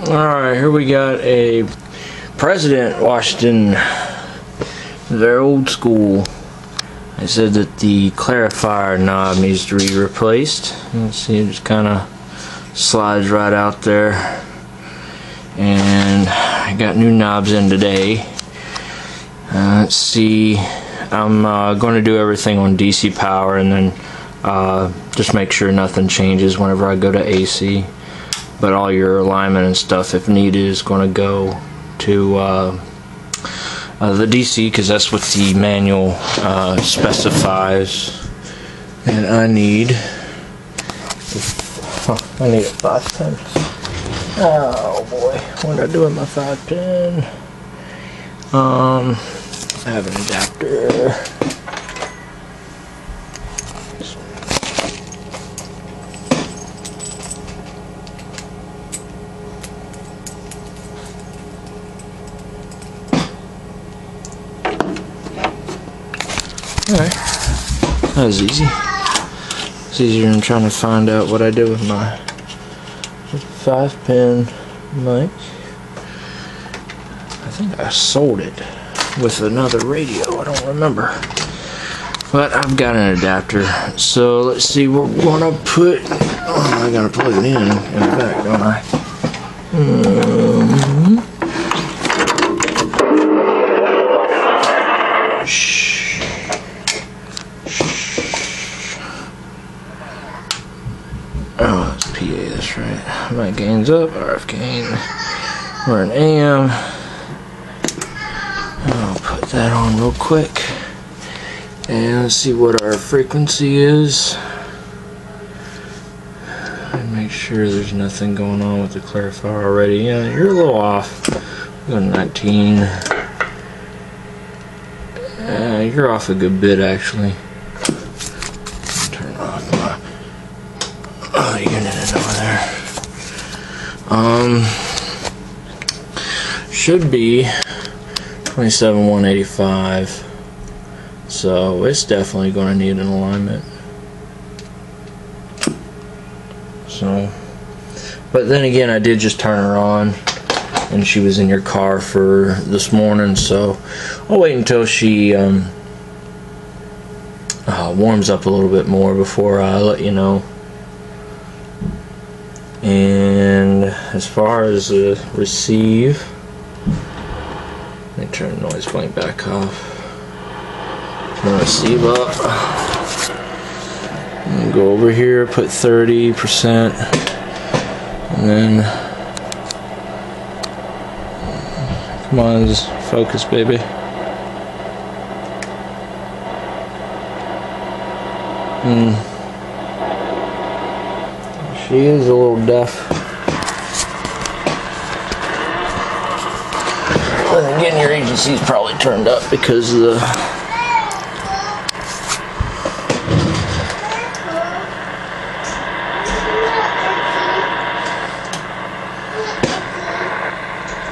Alright, here we got a President Washington. They're old school. I said that the Clarifier knob needs to be replaced. Let's see, it just kind of slides right out there. And I got new knobs in today. Let's see, I'm going to do everything on DC power and then just make sure nothing changes whenever I go to AC. But all your alignment and stuff, if needed, is going to go to the DC, because that's what the manual specifies. And I need a 5-pin. Oh boy, what did I do with my 5-pin? I have an adapter. Alright, that was easy. It's easier than trying to find out what I did with my 5-pin mic. I think I sold it with another radio, I don't remember. But I've got an adapter. So let's see, we're gonna put, oh, I gotta plug it in the back, don't I? Oh, it's PA, that's right. My gain's up, RF gain. We're an AM. I'll put that on real quick. And let's see what our frequency is. And make sure there's nothing going on with the Clarifier already. Yeah, you're a little off. We're going 19. You're off a good bit, actually. Turn off my unit over there. Should be 27,185. So it's definitely going to need an alignment. So, but then again, I did just turn her on, and she was in your car for this morning. So I'll wait until she warms up a little bit more before I let you know. And as far as the receive, let me turn the noise point back off. Turn the receive up. And go over here, put 30%, and then come on, just focus, baby. She is a little deaf. But again, your agency's probably turned up because of the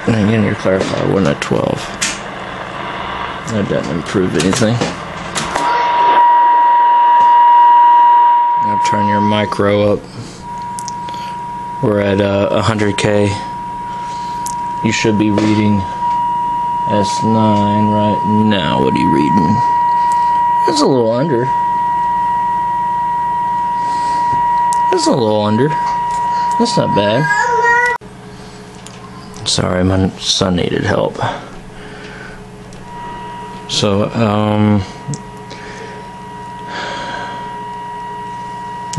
and again, your Clarifier wasn't at 12. That doesn't improve anything. Now turn your micro up. We're at 100K. You should be reading S9 right now. What are you reading? It's a little under. It's a little under. That's not bad. Sorry, my son needed help. So,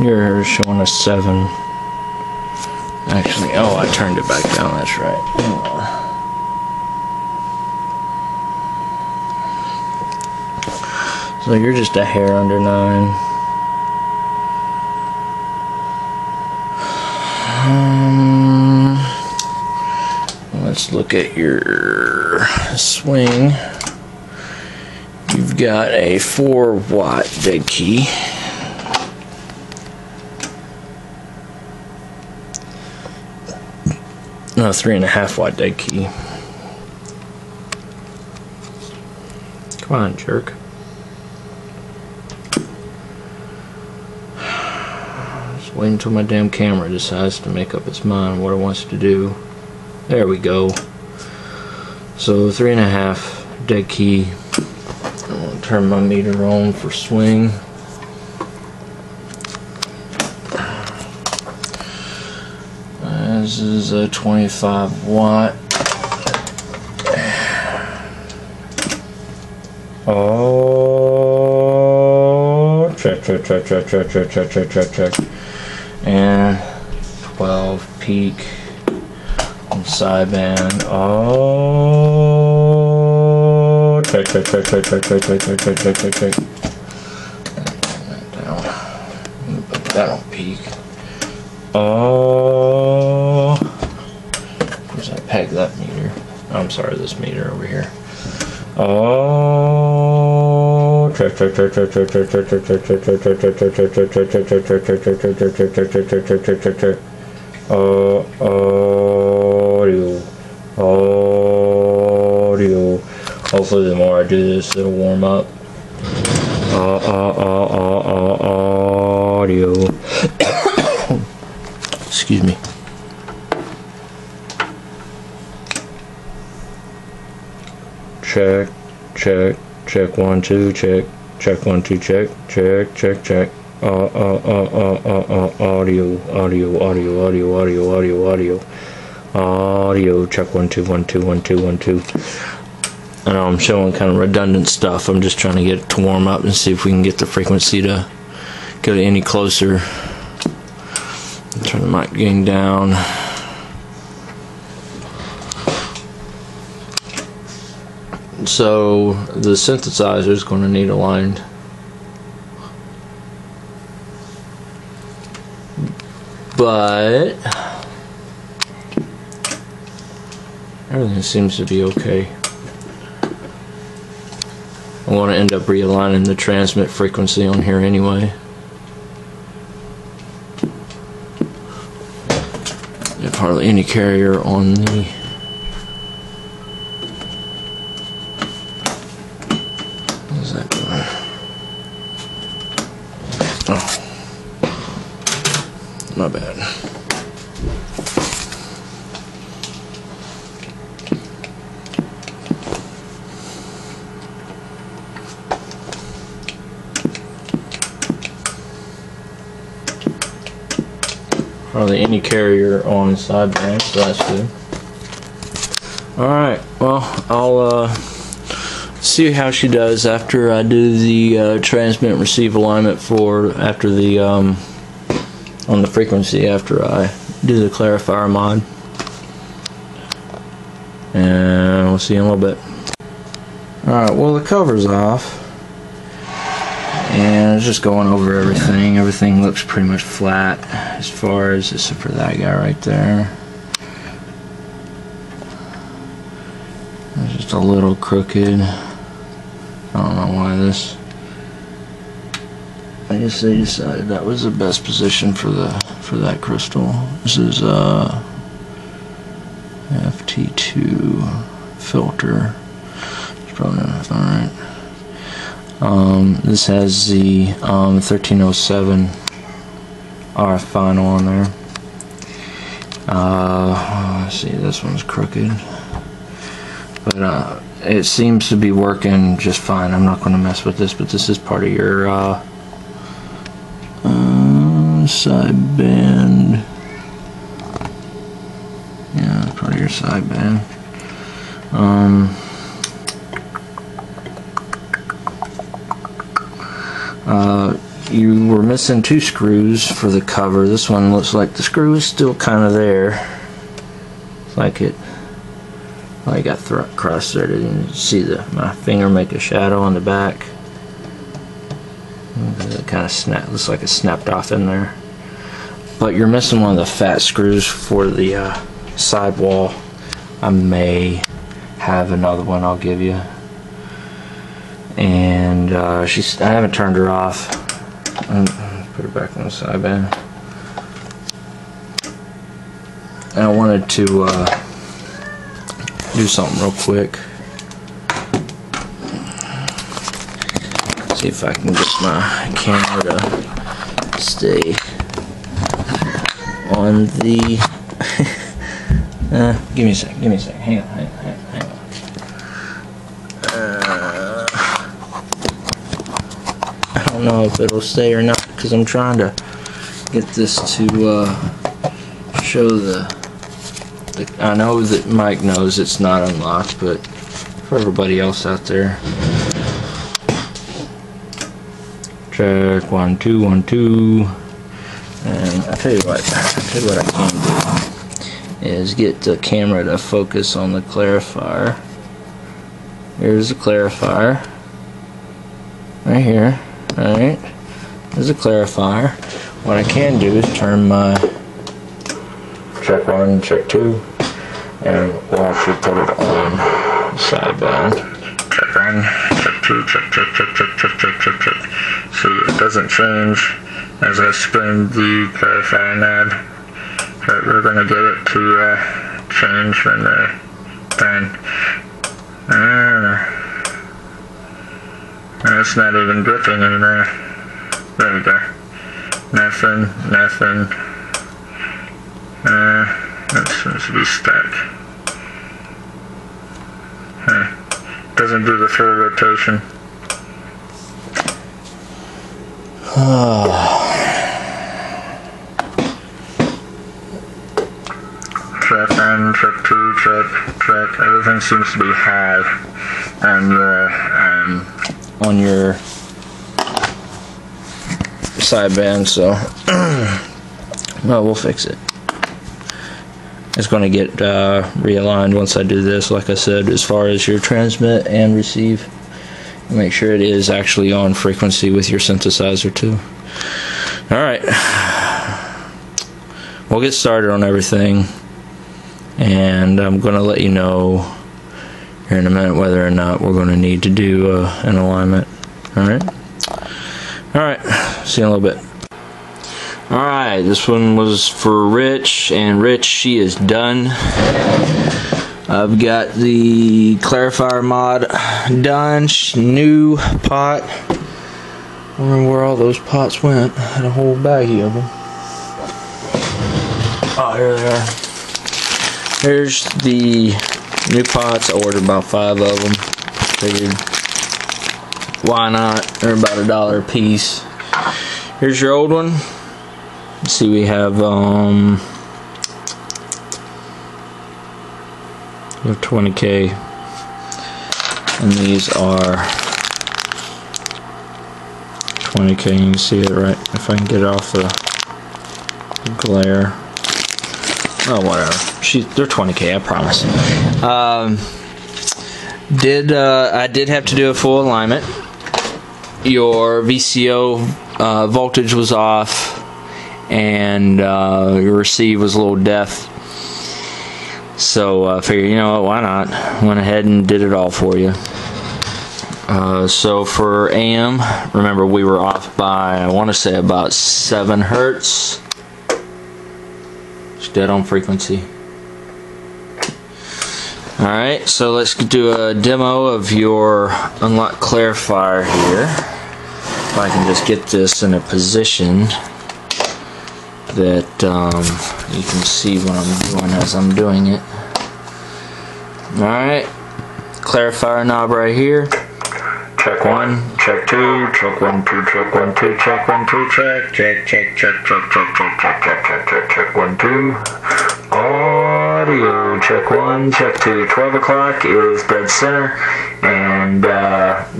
you're showing a 7. Actually, oh, I turned it back down, that's right. So you're just a hair under 9. Let's look at your swing. You've got a 4-watt dead key. No, 3.5-watt dead key. Come on, jerk. Just wait until my damn camera decides to make up its mind what it wants to do. There we go. So 3.5 dead key. I'm gonna turn my meter on for swing. This is a 25 watt. Oh, check. And 12 peak on sideband. Oh, check. Put that down. Put that on peak. Oh, where's I peg that meter? I'm sorry, this meter over here. Oh, check. Audio. Hopefully, the more I do this, it'll warm up. Audio. Excuse me. Check. 1 2 check. 1 2 check. Audio. Check 1 2 1 2 1 2 1 2. I know I'm showing kind of redundant stuff. I'm just trying to get it to warm up and see if we can get the frequency to get any closer. Turn the mic gain down. So the synthesizer is going to need aligned. But everything seems to be okay. I want to end up realigning the transmit frequency on here anyway. There's hardly any carrier on the what's that doing? Oh, my bad. Hardly any carrier on sideband, so that's good. Alright, well, I'll see how she does after I do the transmit and receive alignment for after the on the frequency after I do the Clarifier mod. And we'll see you in a little bit. Alright, well, the cover's off. And it's just going over everything. Everything looks pretty much flat as far as, except for that guy right there. It's just a little crooked. I don't know why this. I guess they decided that was the best position for that crystal. This is FT2 filter. It's probably not alright. This has the 1307 RF final on there. Let's see, this one's crooked, but it seems to be working just fine. I'm not going to mess with this, but this is part of your sideband. Yeah, it's part of your sideband. You were missing 2 screws for the cover. This one looks like the screw is still kind of there. It's like it got cross-threaded, and you see my finger make a shadow on the back. It kind of looks like it snapped off in there. But you're missing one of the fat screws for the sidewall. I may have another one I'll give you. And I haven't turned her off. Put her back on the sideband. And I wanted to do something real quick. See if I can get my camera to stay on the Give me a second. Hang on. I don't know if it'll stay or not because I'm trying to get this to show the. I know that Mike knows it's not unlocked, but for everybody else out there, check 1 2 1 2. And I'll tell you what I can do is get the camera to focus on the clarifier. Here's the clarifier right here. Alright, there's a clarifier. What I can do is turn my check 1, check 2, and we'll actually put it on sideband. Check 1, check 2, check. See, it doesn't change as I spin the clarifier knob, but we're going to get it to change when they're done. And it's not even gripping in there. There we go. Nothing. That seems to be stuck. Doesn't do the full rotation. Check 1, check 2, check. Everything seems to be high on your sideband, so well, we'll fix it. It's going to get realigned once I do this, like I said, as far as your transmit and receive. Make sure it is actually on frequency with your synthesizer too. Alright, we'll get started on everything, and I'm going to let you know here in a minute whether or not we're going to need to do an alignment. Alright, see you in a little bit. Alright, this one was for Rich, and Rich, she is done. I've got the clarifier mod done. New pot. I don't remember where all those pots went. I had a whole baggie of them. Oh, here they are. Here's the new pots. I ordered about 5 of them. Figured, why not? They're about $1 a piece. Here's your old one. Let's see, we have 20K, and these are 20K. You can see it right if I can get it off the glare. Oh, whatever. They're 20K, I promise. I did have to do a full alignment. Your VCO voltage was off, and your receive was a little deaf. So I figured, you know what, why not? Went ahead and did it all for you. So for AM, remember we were off by, I want to say, about 7 hertz. It's dead on frequency. Alright, so let's do a demo of your unlock clarifier here. If I can just get this in a position that you can see what I'm doing as I'm doing it. Alright, clarifier knob right here. Check 1, check 2, check 1 2, check 1 2, check 1 2, check 1 2. Audio, check 1, check 2. 12 o'clock is dead center, and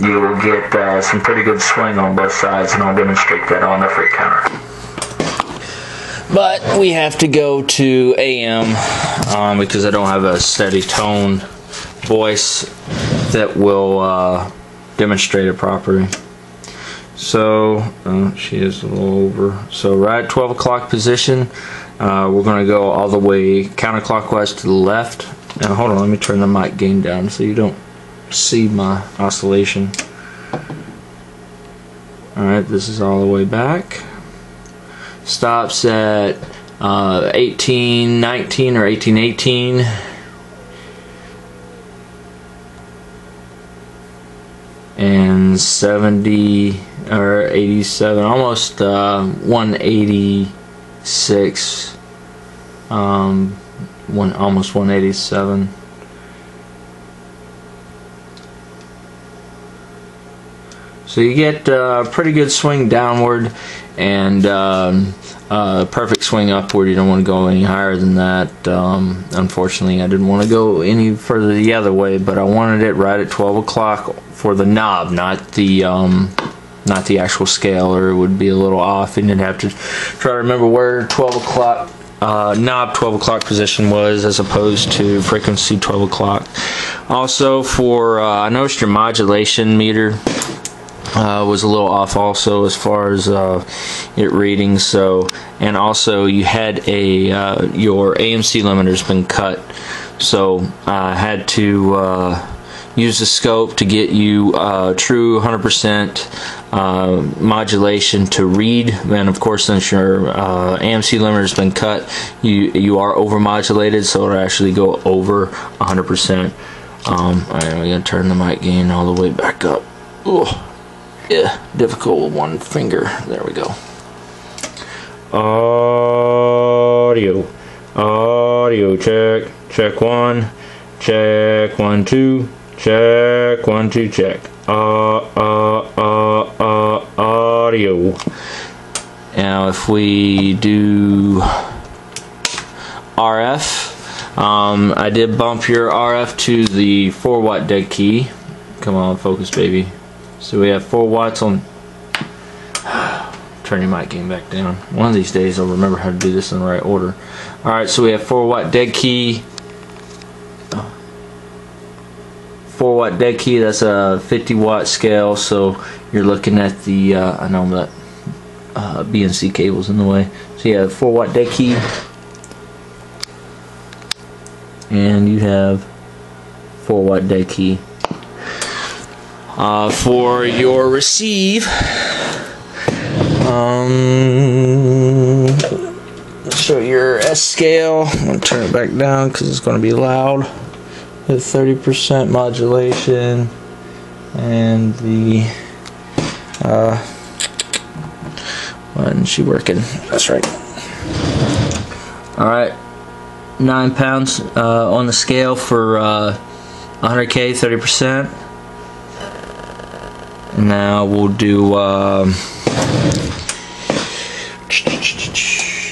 you will get some pretty good swing on both sides, and I'll demonstrate that on the freak counter. But we have to go to AM because I don't have a steady tone voice that will demonstrate it properly. So she is a little over. So right at 12 o'clock position, we're going to go all the way counterclockwise to the left. Now hold on, let me turn the mic gain down so you don't see my oscillation. Alright, this is all the way back. Stops at 1819 or 1818. And 70 or 87, almost 186 almost 187. So you get a pretty good swing downward and perfect swing upward. You don't want to go any higher than that. Unfortunately, I didn't want to go any further the other way, but I wanted it right at 12 o'clock for the knob, not the actual scale, or it would be a little off, and you'd have to try to remember where 12 o'clock knob 12 o'clock position was as opposed to frequency 12 o'clock. Also, for I noticed your modulation meter was a little off also as far as it reading. So, and also you had your AMC limiter's been cut, so I had to use the scope to get you true 100% modulation to read. And of course, since your AMC limiter has been cut, you are over modulated, so it'll actually go over 100%. Alright, we're gonna turn the mic gain all the way back up. Ugh. Yeah, difficult with one finger. There we go. Audio check. Check 1. Check 1 2. Check 1 2. Check. Audio. Now if we do RF, I did bump your RF to the 4 watt dead key. Come on, focus, baby. So we have 4 watts on. Turn your mic gain back down. One of these days I'll remember how to do this in the right order. Alright, so we have 4 watt dead key. 4 watt dead key, that's a 50 watt scale, so you're looking at the, I know that BNC cable's in the way. So you have 4 watt dead key. And you have 4 watt dead key. For your receive, let's show your S scale. I'm going to turn it back down because it's going to be loud. With 30% modulation, and the why isn't she working? That's right. Alright, 9 pounds on the scale for 100K, 30%. Now we'll do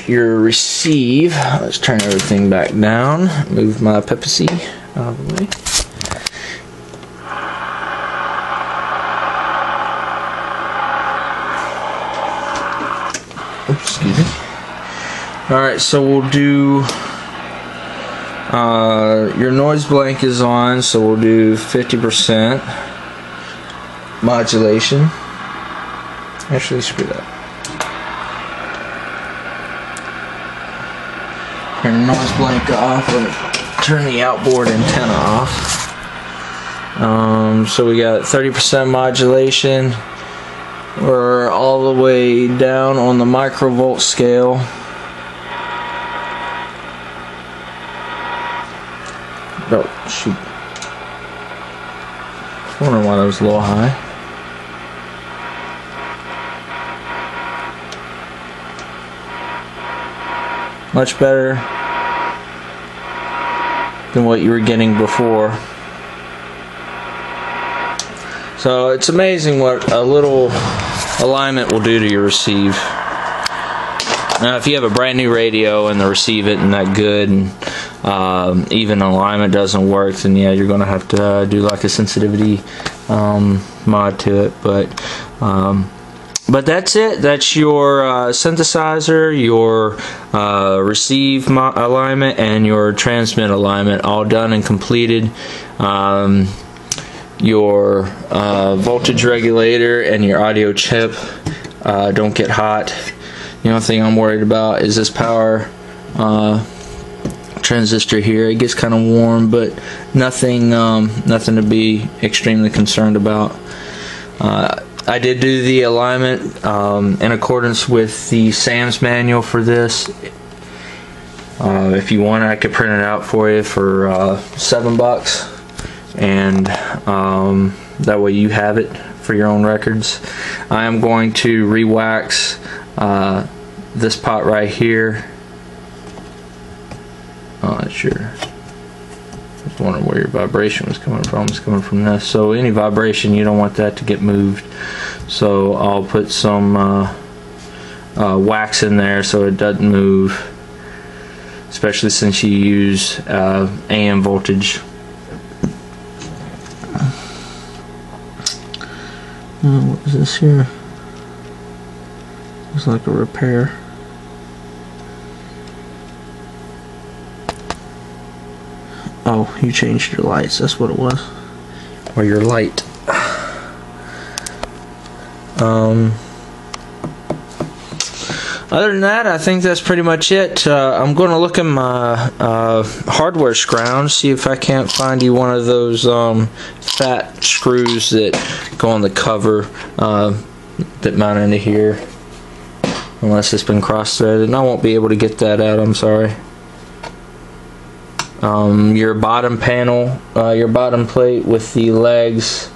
your receive. Let's turn everything back down. Move my Pepsi out of the way. Oops, excuse me. Alright, so we'll do your noise blank is on, so we'll do 50% modulation. Actually, screw that. Turn the noise blank off and turn the outboard antenna off. So we got 30% modulation. We're all the way down on the microvolt scale. Oh, shoot. I wonder why that was a little high. Much better than what you were getting before. So it's amazing what a little alignment will do to your receive. Now if you have a brand new radio and the receive isn't that good, and even alignment doesn't work, then yeah, you're gonna have to do like a sensitivity mod to it. But that's it. That's your synthesizer, your receive alignment, and your transmit alignment, all done and completed. Your voltage regulator and your audio chip don't get hot. The only thing I'm worried about is this power transistor here. It gets kind of warm, but nothing to be extremely concerned about. I did do the alignment in accordance with the Sam's manual for this. If you want, I could print it out for you for $7, and that way you have it for your own records. I am going to re-wax this pot right here. It That's your, I was wondering where your vibration was coming from. It's coming from this. So any vibration, you don't want that to get moved. So I'll put some wax in there so it doesn't move, especially since you use AM voltage. What is this here? It's like a repair. Oh, you changed your lights. That's what it was. Or your light. Other than that, I think that's pretty much it. I'm going to look in my hardware scrounge, see if I can't find you one of those fat screws that go on the cover that mount into here. Unless it's been cross-threaded, and I won't be able to get that out, I'm sorry. Your bottom panel, your bottom plate with the legs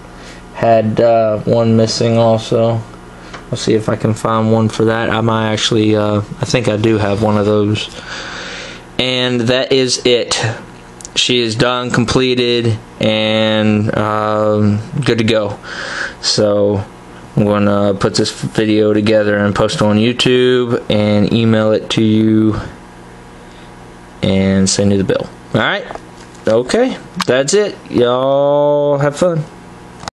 had one missing also. I'll see if I can find one for that. I might actually, I think I do have one of those. And that is it. She is done, completed, and good to go. So I'm going to put this video together and post it on YouTube and email it to you and send you the bill. Alright? Okay. That's it. Y'all have fun.